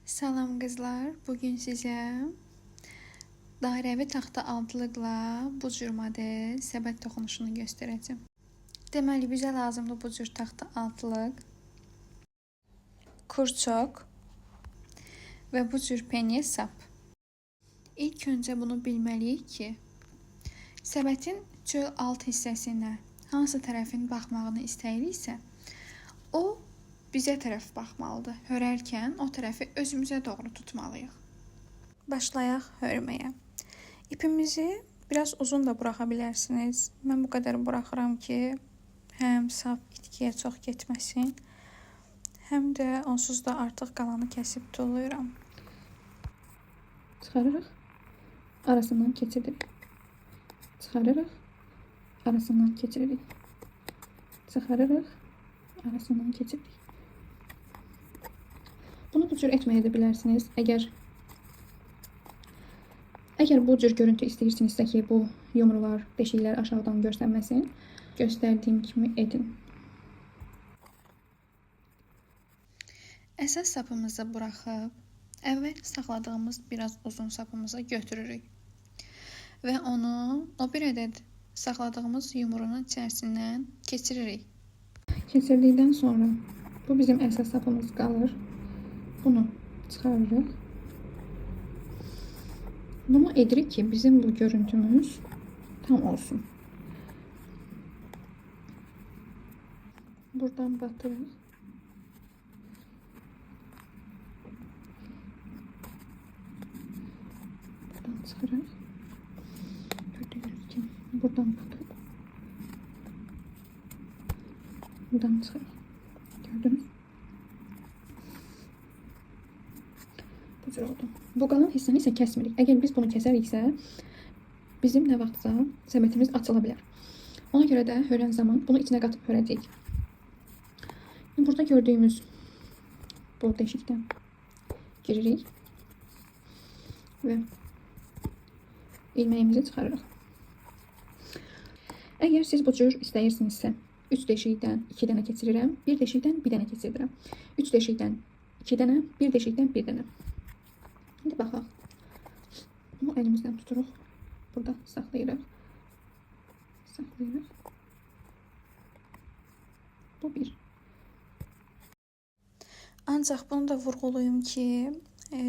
Salam qızlar, bugün sizə dairəvi taxta altılıqla bu cür model səbət toxunuşunu göstərəcəm. Deməli, bizə lazımdır bu cür taxta altılıq, kurçok və bu cür penye sap. İlk öncə bunu bilməliyik ki, səbətin çöl alt hissəsinə hansı tərəfin baxmağını istəyiriksə, o bizə tərəf baxmalıdır. Hörərkən o tərəfi özümüzə doğru tutmalıyıq. Başlayaq hörməyə. İpimizi biraz uzun da buraxa bilərsiniz. Mən bu qədər buraxıram ki, həm sap itkiyə çox getməsin, həm də onsuz da artıq qalanı kəsib tuluyuram. Çıxarırıq, arasından keçiririk. Çıxarırıq, arasından keçiririk. Çıxarırıq, arasından keçiririk. Bunu bu cür etməyə də bilərsiniz. Əgər bu cür görüntü istəyirsinizsə ki, bu yumrular, deşiklər aşağıdan görsənməsin, göstərdiyim kimi edin. Əsas sapımızı buraxıb, əvvəl saxladığımız biraz uzun sapımızı götürürük və onu o bir ədəd saxladığımız yumrunun içərisindən keçiririk. Keçirdikdən sonra bu bizim əsas sapımız qalır. Bunu çıxarırıq. Bunu edirik ki, bizim bu görüntümüz tam olsun. Buradan batırırıq. Buradan çıxırıq. Gördüyünüz kimi buradan tutup buradan çıxırıq. Gördünüz? Bu cür oldu. Bu qalan hissəni isə kəsmirik. Əgər biz bunu kəsəriksə, bizim nə vaxtsa səbətimiz açıla bilər. Ona görə də hörən zaman bunu içinə qatıb hörəcəyik. Burada gördüyümüz bu deşikdən giririk və ilməyimizi çıxarırıq. Əgər siz bu cür istəyirsinizsə, 3 deşikdən 2 dənə keçirirəm, 1 deşikdən 1 dənə keçirirəm. 3 deşikdən 2 dənə, 1 deşikdən 1 dənə. İndi baxaq. Bunu əlimizdən tuturuq. Burada saxlayırıq. Saxlayırıq. Bu bir. Ancaq bunu da vurğulayım ki,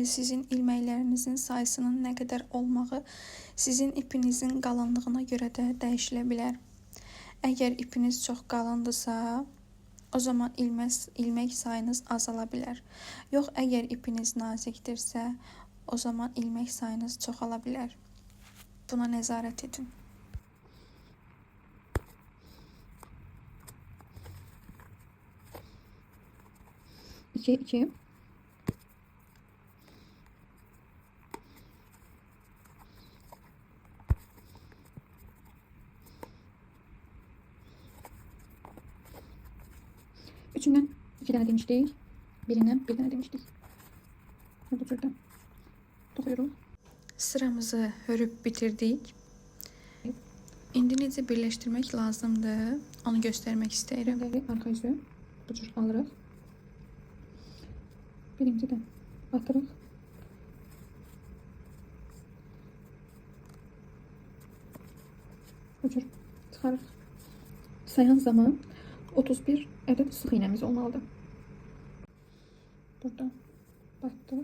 sizin ilməklərinizin sayısının nə qədər olmağı sizin ipinizin qalınlığına görə də dəyişilə bilər. Əgər ipiniz çox qalındırsa, o zaman ilmək sayınız azala bilər. Yox, əgər ipiniz nazikdirsə, o zaman ilmək sayınız çoxala bilər. Buna nəzarət edin. İki. Üçündən 2 dənə demişdik. Birindən 1 dənə demişdik. Bu cürdən toxuyuruq. Sıramızı hörüb bitirdik. İndi necə birləşdirmək lazımdır, onu göstərmək istəyirəm. Arxa yüzü bu cür alırıq. Birincidən batırıq. Bu cür çıxarırıq. Sayan zaman 31 ədəd sıx iğnəmiz olmalıdır. Buradan batdıq.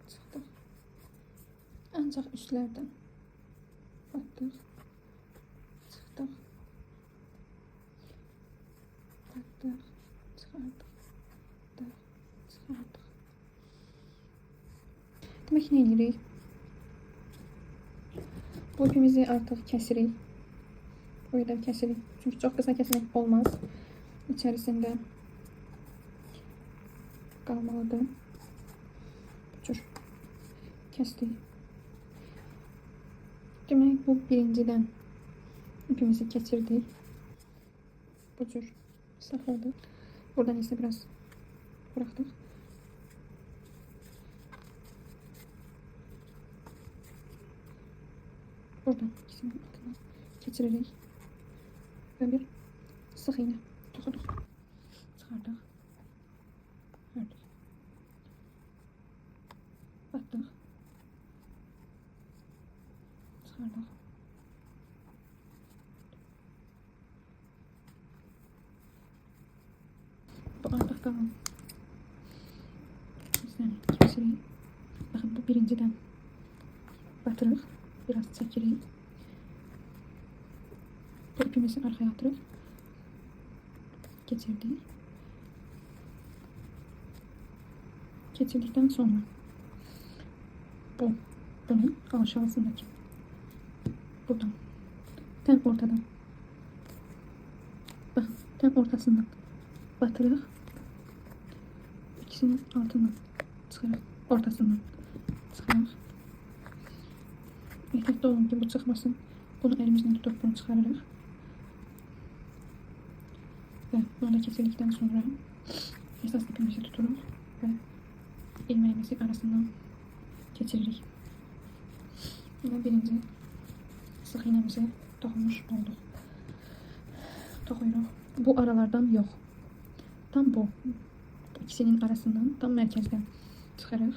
Çıxdıq. Ancaq üstlərdən batdıq. Çıxdıq. Batdıq. Çıxardıq. Batdıq. Çıxardıq. Demək, nə edirik? Bu ipimizi artıq kəsirik. Bu qədər kəsirik. Çünki çox qısa kəsmək olmaz. İçərisində qalmalıdır. Bu cür kəsdik. Demək, bu birincidən ipimizi keçirdik. Bu cür saxladıq. Buradan isə biraz buraxdıq. Buradan ikisinin altından keçiririk. Və bir sıx iğnə toxuduq. Çıxardıq. Ördük. Battık. Çıxardıq. Bu artıq qalan hissəni kəsirik. Baxın, bu birincidən batırıq. Biraz çəkirik. Bu ipimizi arxaya atırıq. Keçirdik. Keçirdikdən sonra bunun aşağısındakı buradan tən ortadan bakın tən ortasından batırıq. İkisinin altından çıxırıq. Ortasından çıxırıq. Ehtiyatlı olun ki bu çıxmasın. Bunu elimizlə tutup bunu çıxarırıq. Və bunu da keçirdikdən sonra esas ipimizi tuturuq və ilmeğimizi arasından geçiririk. Yine birinci sık iğnemize dokunmuş olduk. Dokuyuruq. Bu aralardan yok. Tam bu ikisinin arasından tam merkezden çıxırıq.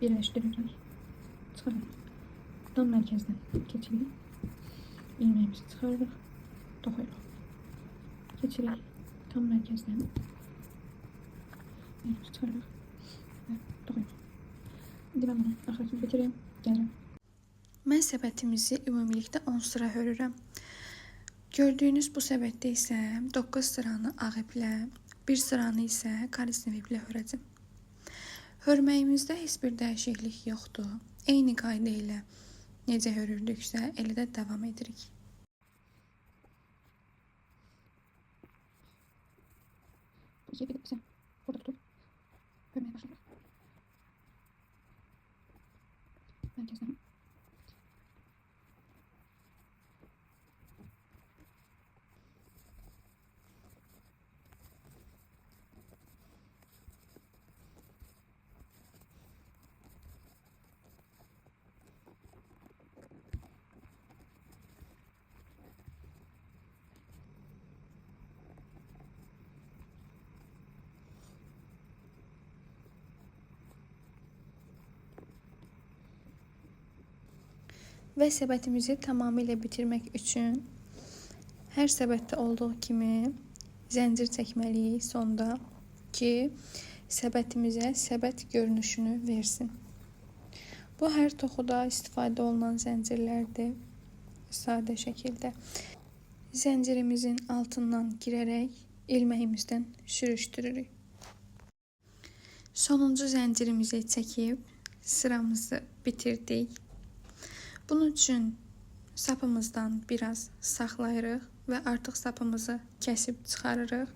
Birleştiririk. Çıxırıq. Tam merkezden geçiririk. İlmeğimizi çıxarırıq. Dokuyuruq. Geçiririk. Tam merkezden çıxarırıq və dokuyuruq. İndi mən bunu axıra kimi bitireyim, gəlirəm. Mən səbətimizi ümumilikdə 10 sıra hörürəm. Gördüyünüz bu səbətdə isə 9 sıranı ağ iplə, 1 sıranı isə karisnev iplə hörəcəm. Hörməyimizdə heç bir dəyişiklik yoxdur. Eyni qayda ilə necə hörürdüksə, elə də davam edirik. Bu iki ipi isə burada tutup hörməyə başlayırıq. Mərkəzdən. Və səbətimizi tamamilə bitirmək üçün hər səbətdə olduğu kimi zəncir çəkməliyik sonda ki, səbətimizə səbət görünüşünü versin. Bu hər toxuda istifadə olunan zəncirlərdir. Sadə şəkildə zəncirimizin altından girərək ilməyimizdən sürüşdürürük. Sonuncu zəncirimizi çəkib sıramızı bitirdik. Bunun üçün sapımızdan biraz saxlayırıq və artıq sapımızı kəsib çıxarırıq.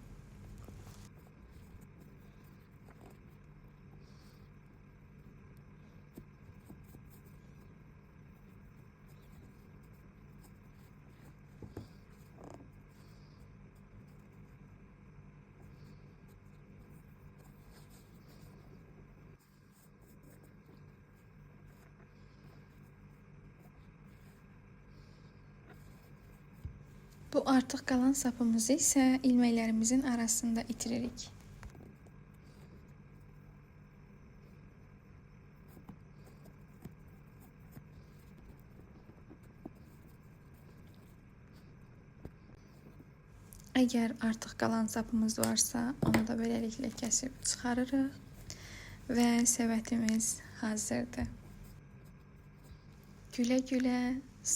Bu artıq qalan sapımızı isə ilməklərimizin arasında itiririk. Əgər artıq qalan sapımız varsa, onu da beləliklə kəsib çıxarırıq və səbətimiz hazırdır. Gülə-gülə,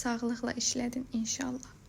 sağlıqla işlədin inşallah.